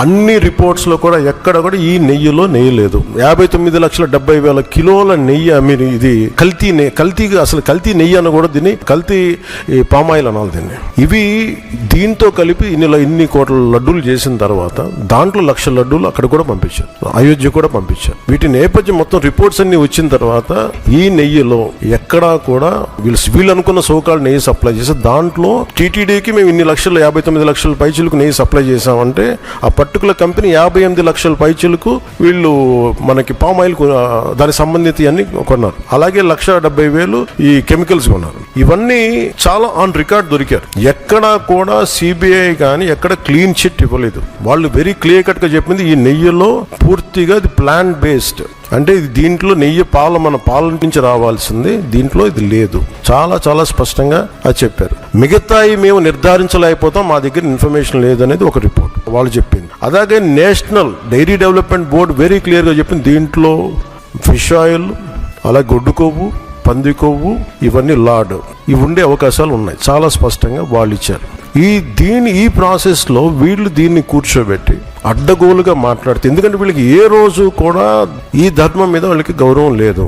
అన్ని రిపోర్ట్స్లో కూడా ఎక్కడ కూడా ఈ నెయ్యిలో నెయ్యి లేదు. 59,70,000 కిలోల నెయ్యి మీరు ఇది కల్తీగా అసలు కల్తీ నెయ్యి అనకూడదు, దీన్ని కల్తీ పామాయిల్ అనాలి దీన్ని. ఇవి దీంతో కలిపి ఇన్ని కోట్ల లడ్డూలు చేసిన తర్వాత దాంట్లో 1,00,000 లడ్డూలు అక్కడ కూడా పంపించారు, అయోధ్య కూడా పంపించారు. వీటి నేపథ్యం మొత్తం రిపోర్ట్స్ అన్ని వచ్చిన తర్వాత ఈ నెయ్యిలో ఎక్కడా కూడా వీళ్ళు అనుకున్న సోకాళ్ళు నెయ్యి సప్లై చేసి దాంట్లో టీటీడీకి మేము ఇన్ని లక్షలు 59 లక్షల పైచీలకు నెయ్యి సప్లై చేసామంటే ఆ పర్టికులర్ కంపెనీ 58 లక్షల పైచీలకు వీళ్ళు మనకి పామ్ ఆయిల్ దానికి సంబంధిత అన్ని కొన్నారు. అలాగే 1,70,000 ఈ కెమికల్స్ కొన్నారు. ఇవన్నీ చాలా ఆన్ రికార్డ్ దొరికారు. ఎక్కడా కూడా సిబిఐ కానీ ఎక్కడ క్లీన్ చిట్ ఇవ్వలేదు. వాళ్ళు వెరీ క్లియర్ కట్ గా చెప్పింది ఈ నెయ్యిలో పూర్తిగా ఇది ప్లాంట్ బేస్డ్, అంటే దీంట్లో నెయ్యి మన పాల నుంచి రావాల్సింది, దీంట్లో ఇది లేదు. చాలా చాలా స్పష్టంగా అది చెప్పారు. మిగతాయి మేము నిర్ధారించలేకపోతాం, మా దగ్గర ఇన్ఫర్మేషన్ లేదనేది ఒక రిపోర్ట్ వాళ్ళు చెప్పింది. అలాగే national dairy development board very క్లియర్గా చెప్పింది దీంట్లో ఫిష్ ఆయిల్, అలాగే గొడ్డు కొవ్వు, పంది కొవ్వు, ఇవన్నీ లాడ్ ఇవి ఉండే అవకాశాలు ఉన్నాయి. చాలా స్పష్టంగా వాళ్ళు ఇచ్చారు. ఈ ప్రాసెస్లో వీళ్ళు దీన్ని కూర్చోబెట్టి అడ్డగోలుగా మాట్లాడితే, ఎందుకంటే వీళ్ళకి ఏ రోజు కూడా ఈ ధర్మం మీద వాళ్ళకి గౌరవం లేదు.